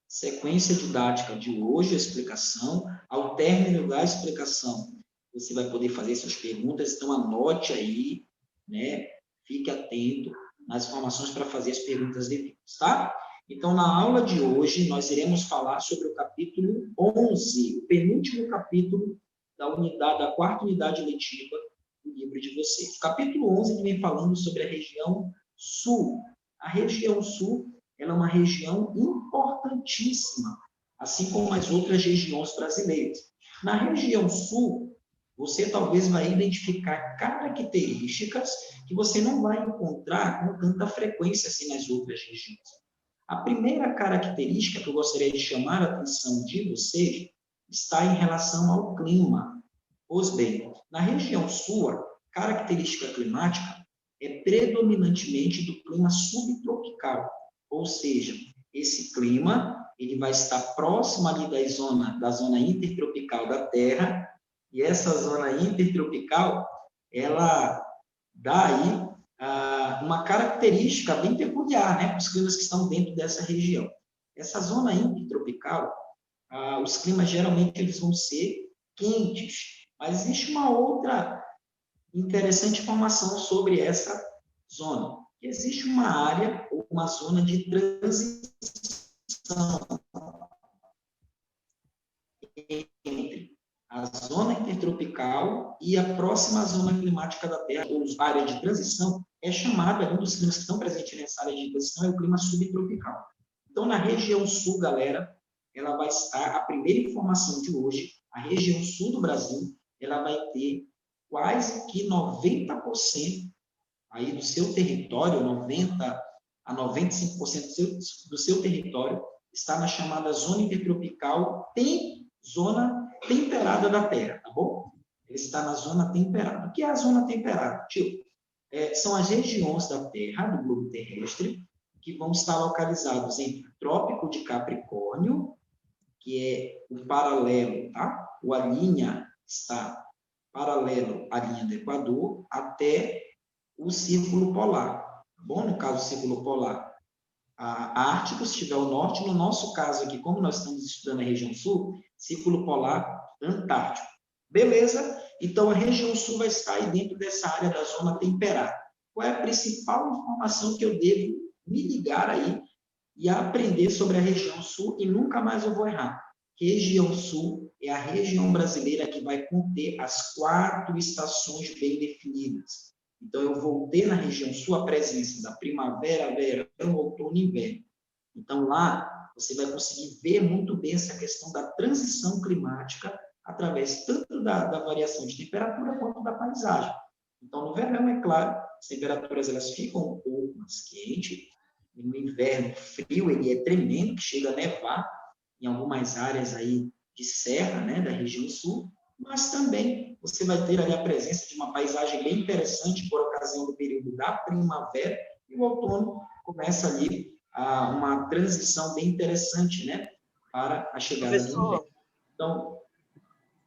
sequência didática de hoje, a explicação. Ao término da explicação, você vai poder fazer suas perguntas, então anote aí, né? Fique atento nas informações para fazer as perguntas devidas, tá? Então, na aula de hoje, nós iremos falar sobre o capítulo 11, o penúltimo capítulo da quarta unidade letiva do livro de vocês. O capítulo 11 ele vem falando sobre a região sul. A região sul ela é uma região importantíssima, assim como as outras regiões brasileiras. Na região sul, você talvez vai identificar características que você não vai encontrar com tanta frequência assim nas outras regiões. A primeira característica que eu gostaria de chamar a atenção de vocês está em relação ao clima. Pois bem, na região sul, a característica climática é predominantemente do clima subtropical, ou seja, esse clima ele vai estar próximo ali da zona intertropical da Terra, e essa zona intertropical, ela dá aí uma característica bem peculiar, né, para os climas que estão dentro dessa região. Essa zona intertropical, os climas geralmente eles vão ser quentes, mas existe uma outra interessante informação sobre essa zona. Existe uma área ou uma zona de transição entre a zona intertropical e a próxima zona climática da Terra, ou área de transição, é chamada, um dos climas que estão presentes nessa área de transição é o clima subtropical. Então, na região sul, galera, ela vai estar, a primeira informação de hoje, a região sul do Brasil, ela vai ter quase que 90% aí do seu território, 90% a 95% do seu território, está na chamada zona intertropical, zona temperada da Terra, tá bom? Ele está na zona temperada. O que é a zona temperada? Tipo, são as regiões da Terra, do globo terrestre, que vão estar localizados entre o Trópico de Capricórnio, que é o paralelo, tá? Ou a linha está paralelo à linha do Equador, até o Círculo Polar. Tá bom? No caso, o Círculo Polar Ártico, se estiver ao norte. No nosso caso aqui, como nós estamos estudando a região sul, Círculo Polar Antártico. Beleza? Então, a região sul vai estar aí dentro dessa área da zona temperada. Qual é a principal informação que eu devo me ligar aí e aprender sobre a região sul, e nunca mais eu vou errar? Região sul é a região brasileira que vai conter as 4 estações bem definidas. Então, eu vou ter na região sul a presença da primavera, verão, outono e inverno. Então, lá, você vai conseguir ver muito bem essa questão da transição climática através tanto da variação de temperatura quanto da paisagem. Então, no verão, é claro, as temperaturas elas ficam um pouco mais quentes. No inverno, o frio ele é tremendo, que chega a nevar em algumas áreas aí de serra, né, da região sul, mas também você vai ter ali a presença de uma paisagem bem interessante por ocasião do período da primavera, e o outono começa ali uma transição bem interessante, né, para a chegada do inverno. Então,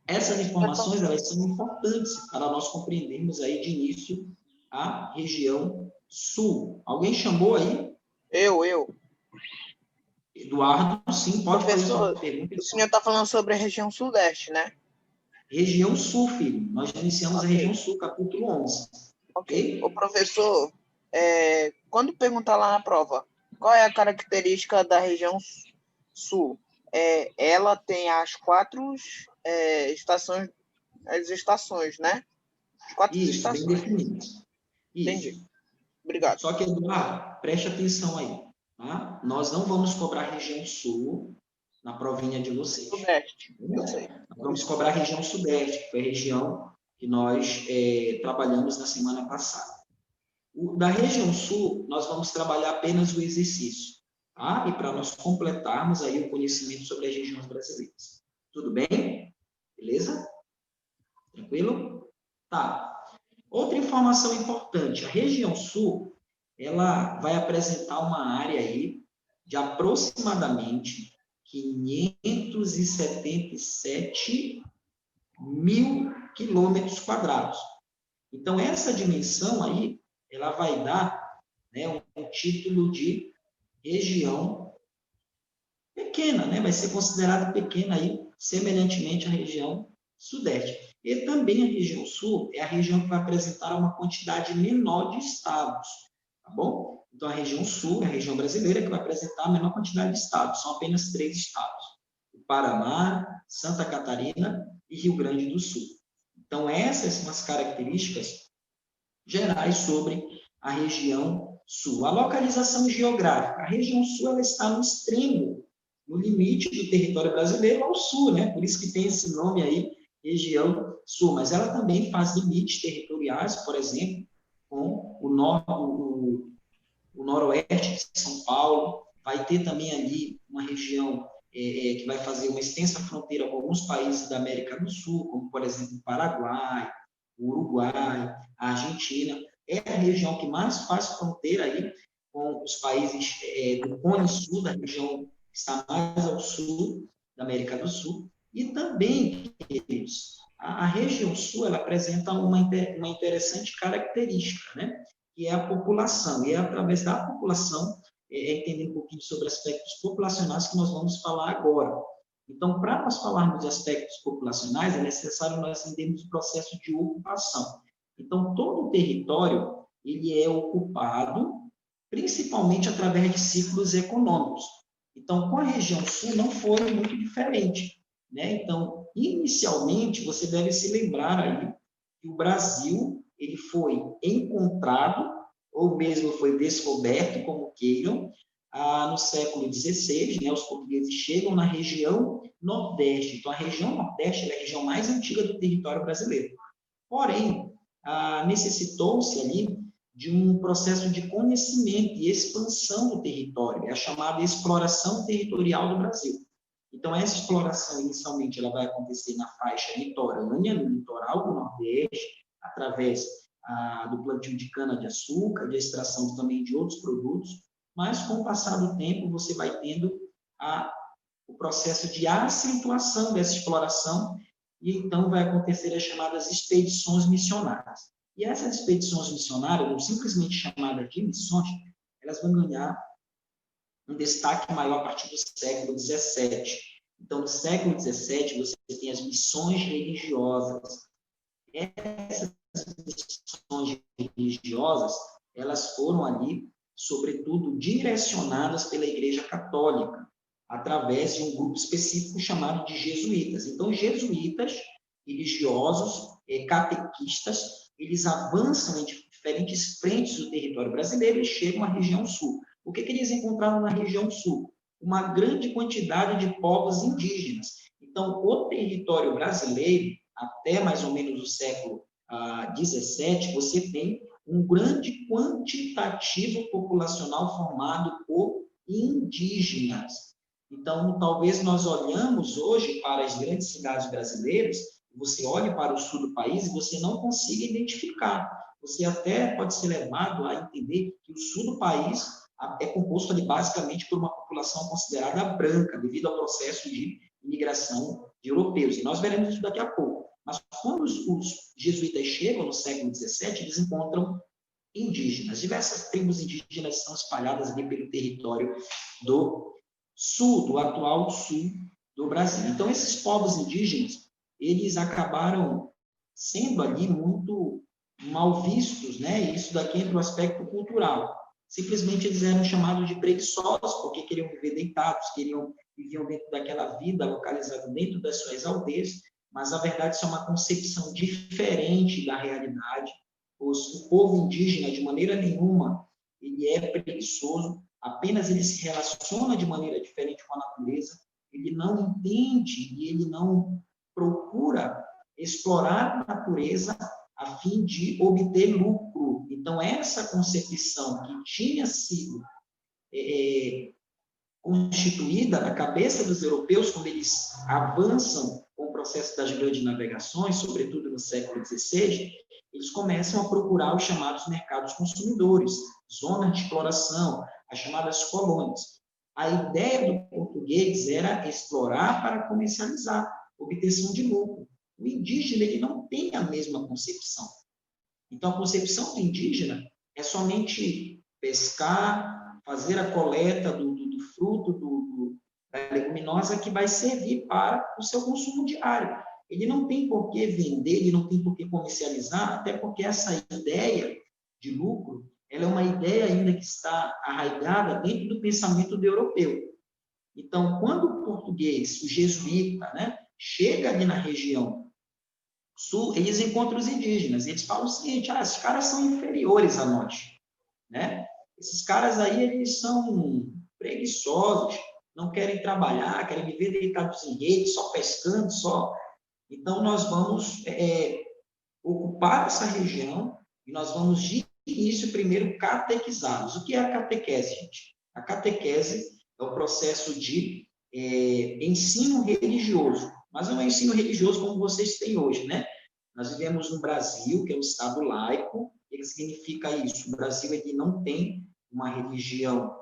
essas informações elas são importantes para nós compreendermos aí de início a região sul. Alguém chamou aí? Eu. Eduardo, sim, pode fazer sua pergunta. O senhor está falando sobre a região sudeste, né? Região sul, filho. Nós já iniciamos a região sul, capítulo 11. Ok. O professor, quando perguntar lá na prova, qual é a característica da região sul? Ela tem as 4 estações, né? As 4 Isso, estações. bem definido. Entendi. Obrigado. Só que, Eduardo, preste atenção aí. Tá? Nós não vamos cobrar a região sul na provinha de vocês. Sudeste, eu sei. Nós vamos cobrar a região sudeste, que foi a região que nós trabalhamos na semana passada. Da região sul, nós vamos trabalhar apenas o exercício, tá? E para nós completarmos aí o conhecimento sobre as regiões brasileiras. Tudo bem? Beleza? Tranquilo? Tá. Outra informação importante, a região sul, ela vai apresentar uma área aí de aproximadamente 577 mil quilômetros quadrados. Então, essa dimensão aí, ela vai dar, né, um título de região pequena. pequena, né? Vai ser considerada pequena aí, semelhantemente à região sudeste. E também a região sul é a região que vai apresentar uma quantidade menor de estados, tá bom? Então, a região sul é a região brasileira que vai apresentar a menor quantidade de estados, são apenas 3 estados: o Paraná, Santa Catarina e Rio Grande do Sul. Então, essas são as características gerais sobre a região sul. A localização geográfica. A região sul ela está no extremo, no limite do território brasileiro ao sul, né? Por isso que tem esse nome aí, região sul. Mas ela também faz limites territoriais, por exemplo, com o noroeste de São Paulo. Vai ter também ali uma região que vai fazer uma extensa fronteira com alguns países da América do Sul, como, por exemplo, o Paraguai, o Uruguai, a Argentina. É a região que mais faz fronteira aí com os países do Cone Sul, da região que está mais ao sul da América do Sul. E também, queridos, a região sul ela apresenta uma interessante característica, né? Que é a população. E é através da população, entender um pouquinho sobre aspectos populacionais que nós vamos falar agora. Então, para nós falarmos de aspectos populacionais, é necessário nós entendermos o processo de ocupação. Então, todo o território ele é ocupado principalmente através de ciclos econômicos. Então, com a região sul não foi muito diferente, né? Então, inicialmente, você deve se lembrar aí que o Brasil ele foi encontrado, ou mesmo foi descoberto, como queiram, no século XVI, né? Os portugueses chegam na região Nordeste. Então, a região Nordeste é a região mais antiga do território brasileiro. Porém, necessitou-se ali de um processo de conhecimento e expansão do território, é a chamada exploração territorial do Brasil. Então, essa exploração, inicialmente, ela vai acontecer na faixa litorânea, no litoral do Nordeste, através do plantio de cana-de-açúcar, de extração também de outros produtos, mas, com o passar do tempo, você vai tendo o processo de acentuação dessa exploração, e então vai acontecer as chamadas expedições missionárias. E essas expedições missionárias, ou simplesmente chamadas de missões, elas vão ganhar um destaque maior a partir do século XVII. Então, no século XVII, você tem as missões religiosas. Essas missões religiosas, elas foram ali, sobretudo, direcionadas pela Igreja Católica, através de um grupo específico chamado de jesuítas. Então, jesuítas, religiosos, catequistas, eles avançam em diferentes frentes do território brasileiro e chegam à região sul. O que eles encontraram na região sul? Uma grande quantidade de povos indígenas. Então, o território brasileiro, até mais ou menos o século XVII, você tem um grande quantitativo populacional formado por indígenas. Então, talvez nós olhamos hoje para as grandes cidades brasileiras, você olhe para o sul do país e você não consiga identificar. Você até pode ser levado a entender que o sul do país é composto ali basicamente por uma população considerada branca, devido ao processo de imigração de europeus. E nós veremos isso daqui a pouco. Mas quando os jesuítas chegam no século XVII, eles encontram indígenas. Diversas tribos indígenas estão espalhadas ali pelo território do sul, do atual sul do Brasil. Então, esses povos indígenas, eles acabaram sendo ali muito mal vistos, né? E isso daqui entra no aspecto cultural. Simplesmente eles eram chamados de preguiçosos, porque queriam viver deitados, viviam dentro daquela vida localizada dentro das suas aldeias, mas, na verdade, isso é uma concepção diferente da realidade. O povo indígena, de maneira nenhuma, ele é preguiçoso, apenas ele se relaciona de maneira diferente com a natureza, ele não entende e ele não procura explorar a natureza a fim de obter lucro. Então, essa concepção que tinha sido constituída na cabeça dos europeus, quando eles avançam com o processo das grandes navegações, sobretudo no século XVI, eles começam a procurar os chamados mercados consumidores, zonas de exploração, as chamadas colônias. A ideia do português era explorar para comercializar, obtenção de lucro. O indígena ele não tem a mesma concepção. Então, a concepção do indígena é somente pescar, fazer a coleta do fruto da leguminosa que vai servir para o seu consumo diário. Ele não tem por que vender, ele não tem por que comercializar, até porque essa ideia de lucro, ela é uma ideia ainda que está arraigada dentro do pensamento do europeu. Então, quando o português, o jesuíta, né, chega ali na região sul, eles encontram os indígenas, eles falam o seguinte: esses caras são inferiores a nós, né? Esses caras aí, eles são preguiçosos, não querem trabalhar, querem viver deitados em rede, só pescando, só. Então, nós vamos ocupar essa região e nós vamos, de início, primeiro, catequizá-los. O que é a catequese, gente? A catequese é o processo de ensino religioso, mas não é ensino religioso como vocês têm hoje, né? Nós vivemos no Brasil, que é um Estado laico. O que significa isso? O Brasil, ele não tem uma religião,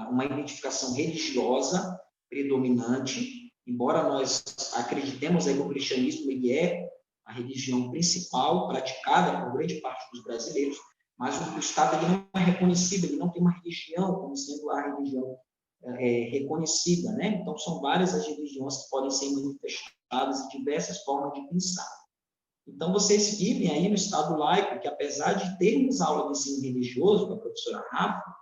uma identificação religiosa predominante, embora nós acreditemos que o cristianismo ele é a religião principal praticada por grande parte dos brasileiros, mas o Estado ele não é reconhecido, ele não tem uma religião como sendo a religião reconhecida, né? Então, são várias as religiões que podem ser manifestadas em diversas formas de pensar. Então, vocês vivem aí no Estado laico, que apesar de termos aula de ensino religioso com a professora Rafa,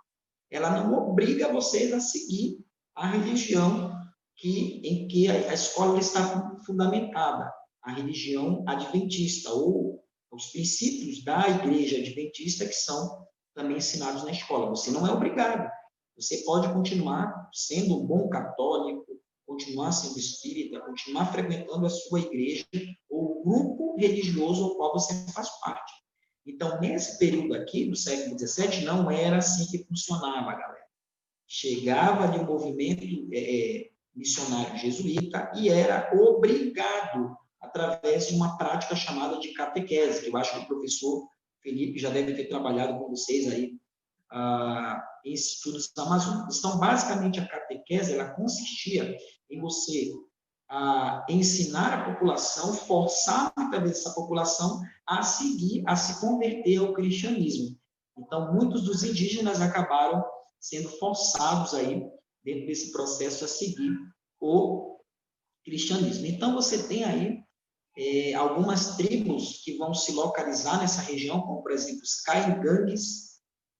ela não obriga vocês a seguir a religião em que a escola está fundamentada, a religião adventista, ou os princípios da igreja adventista que são também ensinados na escola. Você não é obrigado. Você pode continuar sendo um bom católico, continuar sendo espírita, continuar frequentando a sua igreja ou o grupo religioso ao qual você faz parte. Então, nesse período aqui, do século XVII, não era assim que funcionava, galera. Chegava ali um movimento missionário jesuíta e era obrigado através de uma prática chamada de catequese, que eu acho que o professor Felipe já deve ter trabalhado com vocês aí em estudos amazônicos. Então, basicamente, a catequese ela consistia em você ensinar a população, forçar através dessa população a seguir, a se converter ao cristianismo. Então, muitos dos indígenas acabaram sendo forçados aí, dentro desse processo, a seguir o cristianismo. Então, você tem aí algumas tribos que vão se localizar nessa região, como, por exemplo, os Caingangues.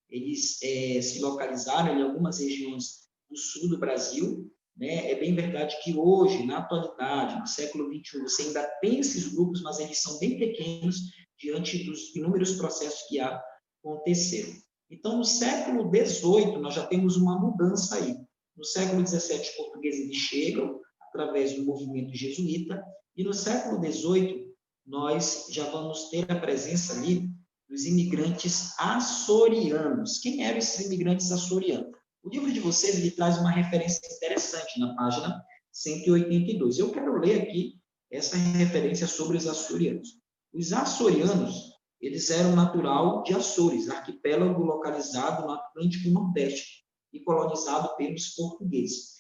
Eles se localizaram em algumas regiões do sul do Brasil, né? É bem verdade que hoje, na atualidade, no século XXI, você ainda tem esses grupos, mas eles são bem pequenos diante dos inúmeros processos que aconteceram. Então, no século XVIII, nós já temos uma mudança aí. No século XVII, os portugueses chegam através do movimento jesuíta, e no século XVIII, nós já vamos ter a presença ali dos imigrantes açorianos. Quem eram esses imigrantes açorianos? O livro de vocês ele traz uma referência interessante na página 182. Eu quero ler aqui essa referência sobre os açorianos. Os açorianos, eles eram natural de Açores, arquipélago localizado no Atlântico Nordeste e colonizado pelos portugueses.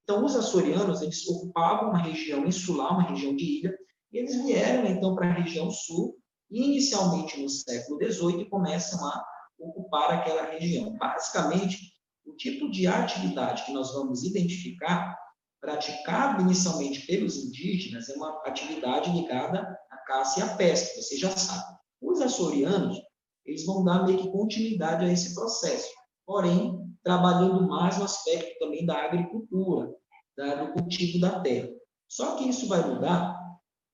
Então, os açorianos, eles ocupavam uma região insular, uma região de ilha, e eles vieram, então, para a região sul, e inicialmente no século XVIII, começam a ocupar aquela região. Basicamente, o tipo de atividade que nós vamos identificar, praticado inicialmente pelos indígenas, é uma atividade ligada à caça e à pesca, você já sabe. Os açorianos, eles vão dar meio que continuidade a esse processo, porém, trabalhando mais no aspecto também da agricultura, do cultivo da terra. Só que isso vai mudar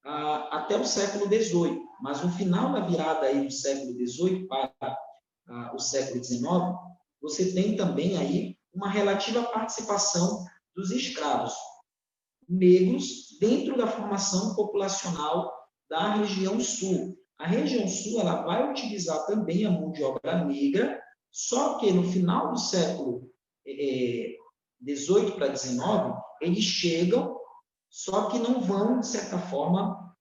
até o século XVIII, mas no final da virada aí do século XVIII para o século XIX, você tem também aí uma relativa participação dos escravos negros dentro da formação populacional da região sul. A região sul ela vai utilizar também a mão de obra negra, só que no final do século XVIII para XIX, eles chegam, só que não vão, de certa forma,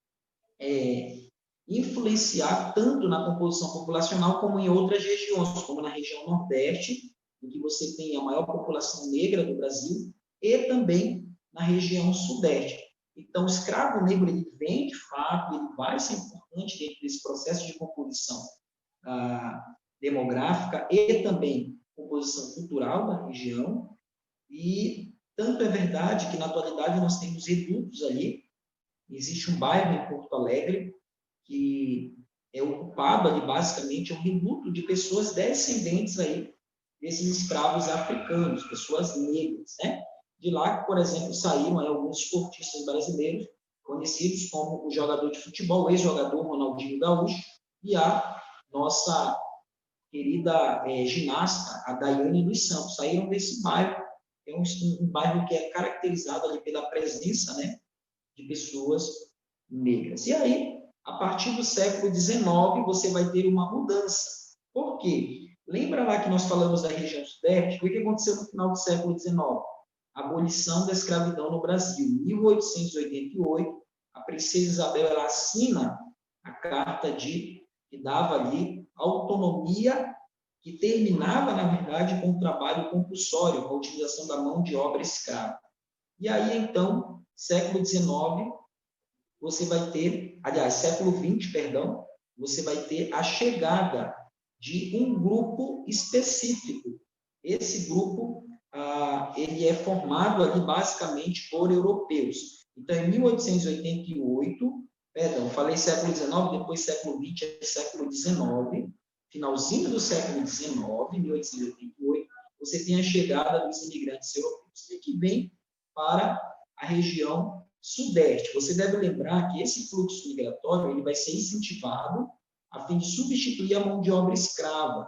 influenciar tanto na composição populacional como em outras regiões, como na região Nordeste, em que você tem a maior população negra do Brasil, e também na região Sudeste. Então, o escravo negro ele vem, de fato, ele vai ser importante dentro desse processo de composição demográfica e também composição cultural da região, e Tanto é verdade que, na atualidade, nós temos redutos ali. Existe um bairro em Porto Alegre que é ocupado ali, basicamente, é um reduto de pessoas descendentes aí desses escravos africanos, pessoas negras, né? De lá, por exemplo, saíram aí alguns esportistas brasileiros, conhecidos como o jogador de futebol, o ex-jogador Ronaldinho Gaúcho, e a nossa querida ginasta, a Daiane dos Santos, saíram desse bairro. É um bairro que é caracterizado ali pela presença, né, de pessoas negras. E aí, a partir do século XIX, você vai ter uma mudança. Por quê? Lembra lá que nós falamos da região sudeste? O que aconteceu no final do século XIX? A abolição da escravidão no Brasil. Em 1888, a princesa Isabel ela assina a carta que dava ali autonomia, que terminava, na verdade, com o trabalho compulsório, com a utilização da mão de obra escrava. E aí, então, século XIX, você vai ter, aliás, século XX, perdão, você vai ter a chegada de um grupo específico. Esse grupo, ele é formado ali basicamente por europeus. Então, em 1888, perdão, falei século XIX, depois século XX, século XIX, finalzinho do século XIX, 1888, você tem a chegada dos imigrantes europeus, que vem para a região sudeste. Você deve lembrar que esse fluxo migratório ele vai ser incentivado a fim de substituir a mão de obra escrava,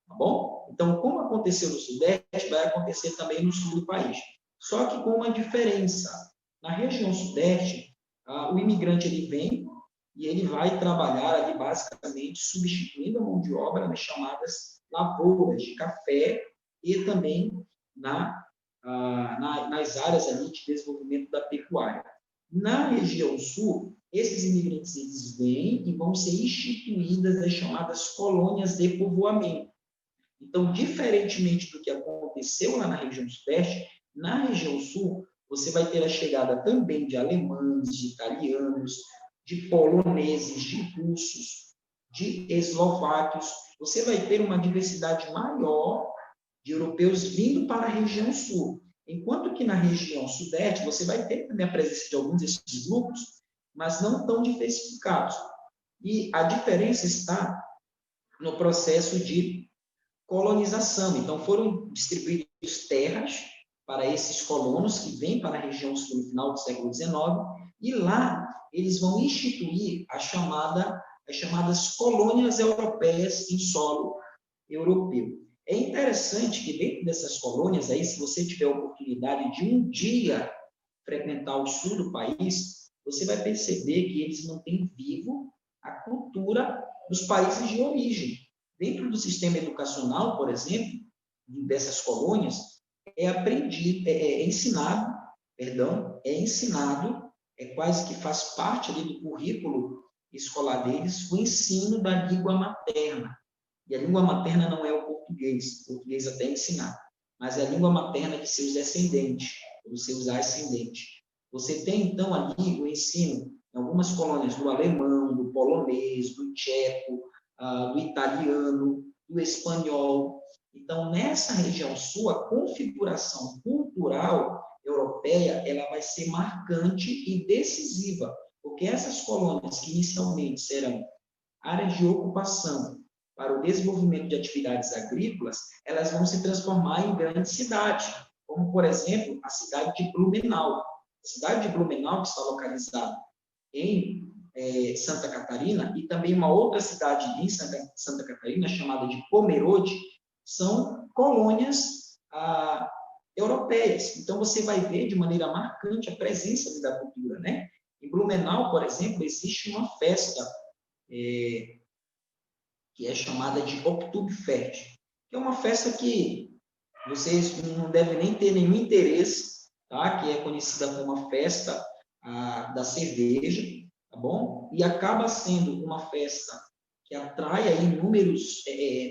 tá bom? Então, como aconteceu no sudeste, vai acontecer também no sul do país. Só que com uma diferença. Na região sudeste, o imigrante ele vem e ele vai trabalhar ali basicamente substituindo a mão de obra nas chamadas lavouras de café e também nas áreas ali de desenvolvimento da pecuária. Na região sul, esses imigrantes eles vêm e vão ser instituídas as chamadas colônias de povoamento. Então, diferentemente do que aconteceu lá na região sudeste, na região sul, você vai ter a chegada também de alemães, de italianos, de poloneses, de russos, de eslováquios. Você vai ter uma diversidade maior de europeus vindo para a região sul. Enquanto que na região sudeste, você vai ter também a presença de alguns desses grupos, mas não tão diversificados. E a diferença está no processo de colonização. Então, foram distribuídas terras para esses colonos que vêm para a região sul no final do século XIX, e lá eles vão instituir as chamadas colônias europeias em solo europeu. É interessante que dentro dessas colônias, aí, se você tiver a oportunidade de um dia frequentar o sul do país, você vai perceber que eles mantêm vivo a cultura dos países de origem. Dentro do sistema educacional, por exemplo, dessas colônias, é ensinado, é quase que faz parte ali do currículo escolar deles, o ensino da língua materna. E a língua materna não é o português até é ensinado, mas é a língua materna de seus descendentes, dos seus ascendentes. Você tem, então, ali o ensino, em algumas colônias, do alemão, do polonês, do tcheco, do italiano, do espanhol. Então, nessa região sul, a configuração cultural europeia ela vai ser marcante e decisiva, porque essas colônias que inicialmente serão áreas de ocupação para o desenvolvimento de atividades agrícolas, elas vão se transformar em grandes cidades, como, por exemplo, a cidade de Blumenau. A cidade de Blumenau, que está localizada em Santa Catarina, e também uma outra cidade em Santa Catarina, chamada de Pomerode, são colônias europeias. Então, você vai ver de maneira marcante a presença da cultura, né? Em Blumenau, por exemplo, existe uma festa que é chamada de Oktoberfest, que é uma festa que vocês não devem nem ter nenhum interesse, tá? Que é conhecida como a festa da cerveja, tá bom? E acaba sendo uma festa que atrai aí inúmeros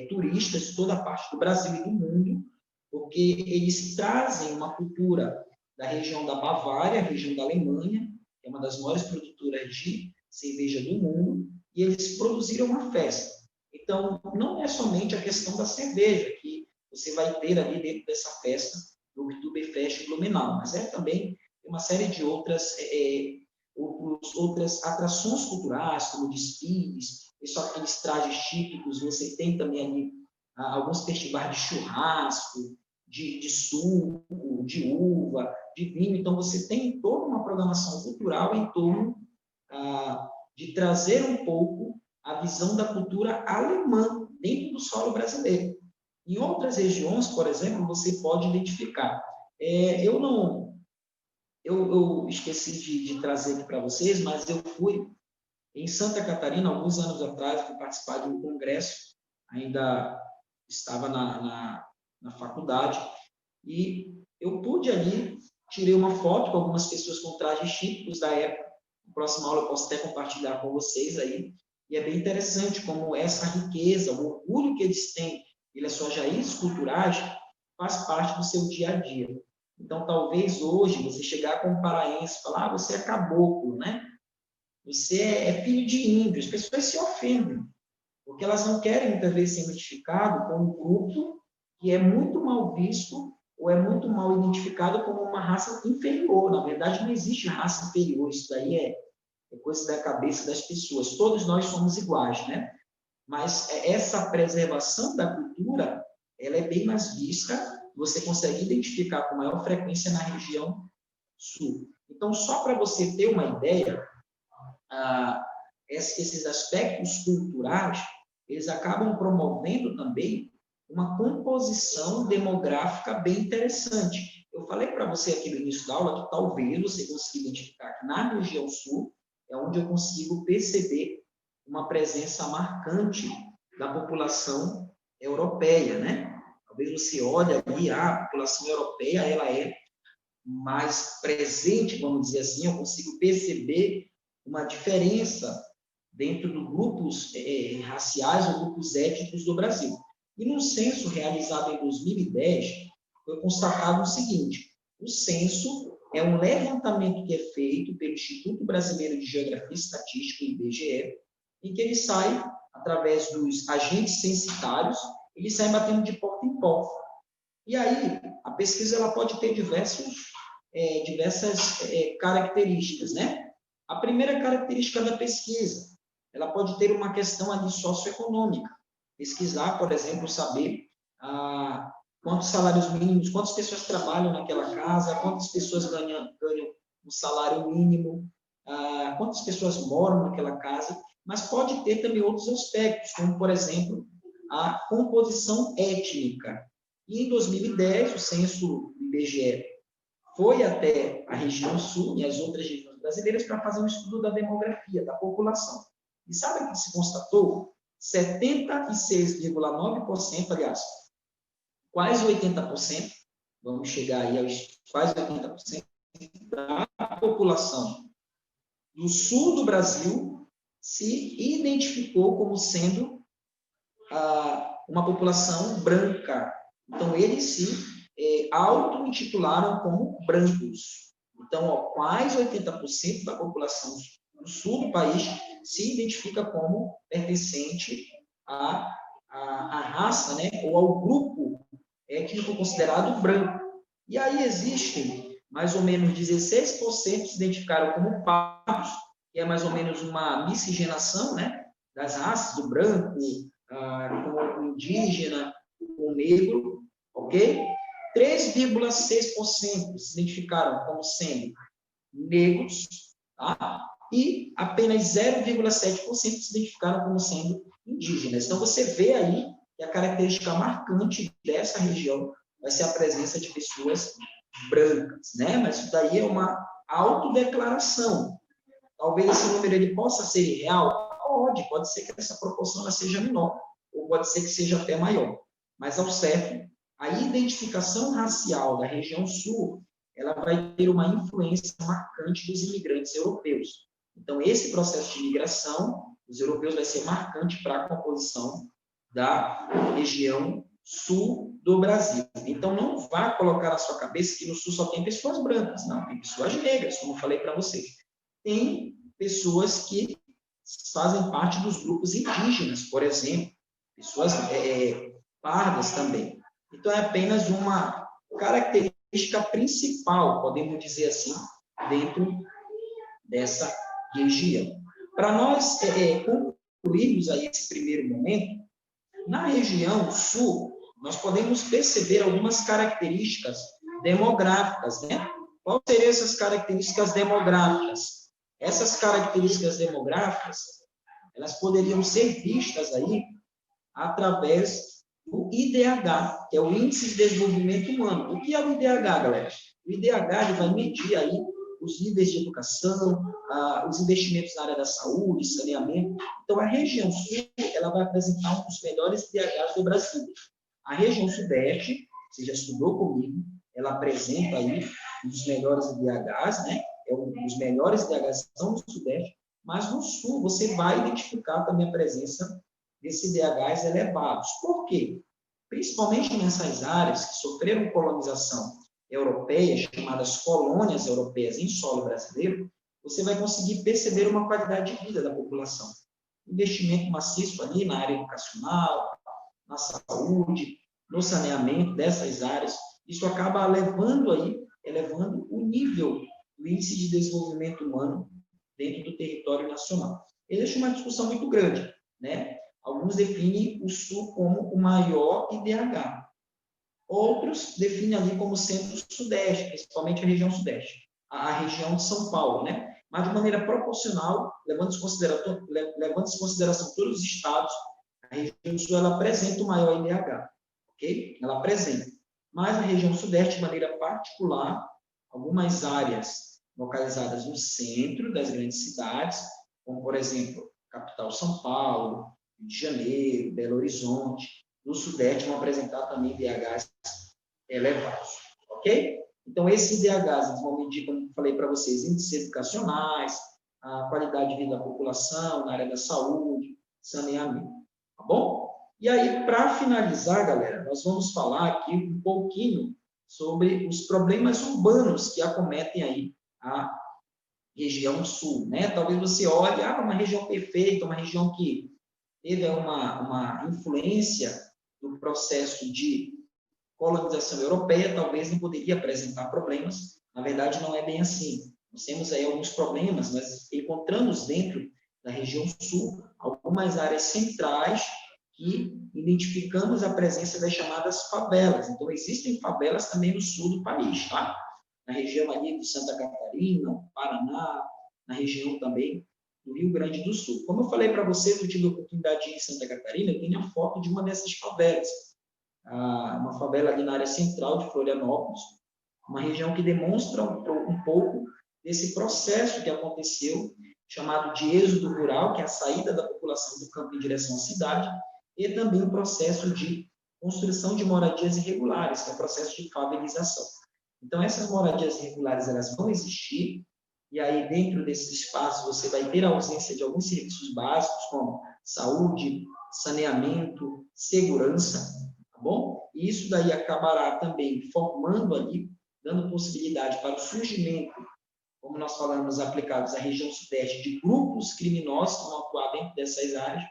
turistas de toda a parte do Brasil e do mundo, porque eles trazem uma cultura da região da Bavária, região da Alemanha, que é uma das maiores produtoras de cerveja do mundo, e eles produziram uma festa. Então, não é somente a questão da cerveja, que você vai ter ali dentro dessa festa do Oktoberfest Blumenau, mas também uma série de outras atrações culturais, como desfiles, só aqueles trajes típicos, você tem também ali alguns festivais de churrasco, de suco, de uva, de vinho, então você tem toda uma programação cultural em torno de trazer um pouco a visão da cultura alemã dentro do solo brasileiro. Em outras regiões, por exemplo, você pode identificar. Eu esqueci de trazer aqui para vocês, mas eu fui em Santa Catarina, alguns anos atrás, fui participar de um congresso, ainda estava na faculdade, e eu pude ali, tirei uma foto com algumas pessoas com trajes típicos da época. Na próxima aula eu posso até compartilhar com vocês aí, e é bem interessante como essa riqueza, o orgulho que eles têm pelas suas raízes culturais, faz parte do seu dia a dia. Então, talvez hoje, você chegar com um paraense e falar, você é caboclo, né? Você é filho de índio. As pessoas se ofendem, porque elas não querem, muitas vezes, ser identificadas com um grupo que é muito mal visto ou é muito mal identificado como uma raça inferior. Na verdade, não existe raça inferior. Isso daí é coisa da cabeça das pessoas. Todos nós somos iguais, né? Mas essa preservação da cultura, ela é bem mais vista, você consegue identificar com maior frequência na região sul. Então, só para você ter uma ideia, esses aspectos culturais, eles acabam promovendo também uma composição demográfica bem interessante. Eu falei para você aqui no início da aula que talvez você consiga identificar que na região sul é onde eu consigo perceber uma presença marcante da população europeia, né? Talvez você olhe ali, a população europeia, ela é mais presente, vamos dizer assim, eu consigo perceber uma diferença dentro dos grupos raciais ou grupos étnicos do Brasil. E num censo realizado em 2010, foi constatado o seguinte: o censo é um levantamento que é feito pelo Instituto Brasileiro de Geografia e Estatística, IBGE, em que ele sai, através dos agentes censitários, ele sai batendo de porta em porta. E aí, a pesquisa ela pode ter diversas características, né? A primeira característica da pesquisa, ela pode ter uma questão ali socioeconômica. Pesquisar, por exemplo, saber quantos salários mínimos, quantas pessoas trabalham naquela casa, quantas pessoas ganham um salário mínimo, quantas pessoas moram naquela casa, mas pode ter também outros aspectos, como, por exemplo, a composição étnica. E em 2010, o censo do IBGE foi até a região sul e as outras regiões brasileiras para fazer um estudo da demografia, da população. E sabe o que se constatou? 76,9%, aliás, quase 80%, vamos chegar aí aos quase 80% da população do sul do Brasil se identificou como sendo uma população branca. Então, eles se auto-intitularam como brancos. Então, quase 80% da população do sul do país se identifica como pertencente à raça, né, ou ao grupo étnico considerado branco. E aí existem mais ou menos 16% se identificaram como pardos, que é mais ou menos uma miscigenação, né, das raças, do branco, com o indígena, com o negro, ok? 3,6% se identificaram como sendo negros, tá? E apenas 0,7% se identificaram como sendo indígenas. Então, você vê aí que a característica marcante dessa região vai ser a presença de pessoas brancas, né? Mas isso daí é uma autodeclaração. Talvez esse número ele possa ser irreal? Pode ser que essa proporção seja menor, ou pode ser que seja até maior. Mas, ao certo, a identificação racial da região sul, ela vai ter uma influência marcante dos imigrantes europeus. Então, esse processo de migração dos europeus vai ser marcante para a composição da região sul do Brasil. Então, não vá colocar na sua cabeça que no sul só tem pessoas brancas. Não, tem pessoas negras, como eu falei para vocês. Tem pessoas que fazem parte dos grupos indígenas, por exemplo, pessoas pardas também. Então, é apenas uma característica característica principal, podemos dizer assim, dentro dessa região. Para nós concluirmos aí esse primeiro momento, na região sul, nós podemos perceber algumas características demográficas, né? Quais seriam essas características demográficas? Essas características demográficas, elas poderiam ser vistas aí através do IDH, que é o Índice de Desenvolvimento Humano. O que é o IDH, galera? O IDH ele vai medir aí os níveis de educação, os investimentos na área da saúde, saneamento. Então, a região sul, ela vai apresentar um dos melhores IDHs do Brasil. A região sudeste, você já estudou comigo, ela apresenta aí um dos melhores IDHs, né? Os melhores IDHs estão no sudeste, mas no sul você vai identificar também a presença desses IDHs elevados. Por quê? Principalmente nessas áreas que sofreram colonização europeia, chamadas colônias europeias em solo brasileiro, você vai conseguir perceber uma qualidade de vida da população. Investimento maciço ali na área educacional, na saúde, no saneamento dessas áreas, isso acaba elevando o nível do índice de desenvolvimento humano dentro do território nacional. Existe uma discussão muito grande, né? Alguns definem o Sul como o maior IDH. Outros definem ali como centro-sudeste, principalmente a região sudeste, a região de São Paulo, né? Mas de maneira proporcional, levando em consideração todos os estados, a região sul ela apresenta o maior IDH, ok? Ela apresenta. Mas a região sudeste, de maneira particular, algumas áreas localizadas no centro das grandes cidades, como, por exemplo, capital São Paulo, Rio de Janeiro, Belo Horizonte, no sudeste vão apresentar também IDHs elevados, ok? Então, esses IDHs eles vão medir, como falei para vocês, índices educacionais, a qualidade de vida da população, na área da saúde, saneamento, tá bom? E aí, para finalizar, galera, nós vamos falar aqui um pouquinho sobre os problemas urbanos que acometem aí a região sul, né? Talvez você olhe, uma região perfeita, uma região que teve uma influência do processo de colonização europeia, talvez não poderia apresentar problemas. Na verdade, não é bem assim. Nós temos aí alguns problemas, nós encontramos dentro da região sul algumas áreas centrais que identificamos a presença das chamadas favelas. Então, existem favelas também no sul do país, tá? Na região ali de Santa Catarina, Paraná, na região também do Rio Grande do Sul. Como eu falei para vocês, eu tive a oportunidade de ir em Santa Catarina, eu tenho a foto de uma dessas favelas. Uma favela ali na área central de Florianópolis, uma região que demonstra um pouco desse processo que aconteceu, chamado de êxodo rural, que é a saída da população do campo em direção à cidade, e também o processo de construção de moradias irregulares, que é o processo de favelização. Então, essas moradias irregulares, elas vão existir, e aí, dentro desses espaços, você vai ter a ausência de alguns serviços básicos, como saúde, saneamento, segurança, tá bom? E isso daí acabará também formando ali, dando possibilidade para o surgimento, como nós falamos, aplicados à região sudeste, de grupos criminosos que vão atuar dentro dessas áreas,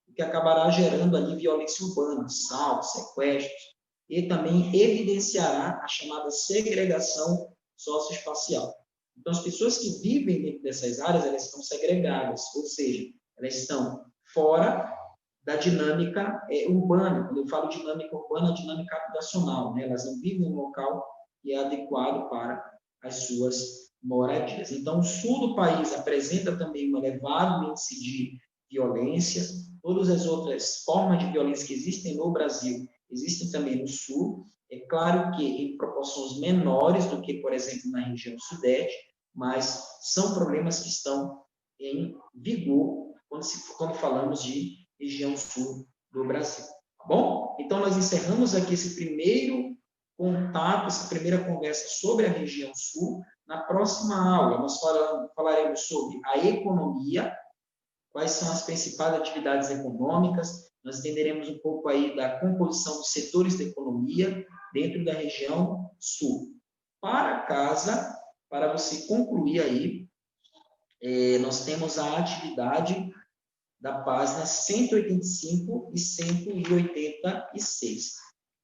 o que acabará gerando ali violência urbana, assaltos, sequestros, e também evidenciará a chamada segregação socioespacial. Então, as pessoas que vivem dentro dessas áreas, elas estão segregadas, ou seja, elas estão fora da dinâmica urbana. Quando eu falo dinâmica urbana, dinâmica habitacional, né? Elas não vivem em um local que é adequado para as suas moradias. Então, o sul do país apresenta também um elevado índice de violência. Todas as outras formas de violência que existem no Brasil existem também no sul. É claro que em proporções menores do que, por exemplo, na região sudeste, mas são problemas que estão em vigor quando falamos de região sul do Brasil. Tá bom? Então, nós encerramos aqui esse primeiro contato, essa primeira conversa sobre a região sul. Na próxima aula, nós falaremos sobre a economia, quais são as principais atividades econômicas, nós entenderemos um pouco aí da composição dos setores da economia dentro da região sul. Para casa, para você concluir aí, nós temos a atividade da página 185 e 186.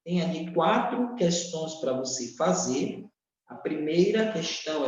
Tem ali 4 questões para você fazer, A primeira questão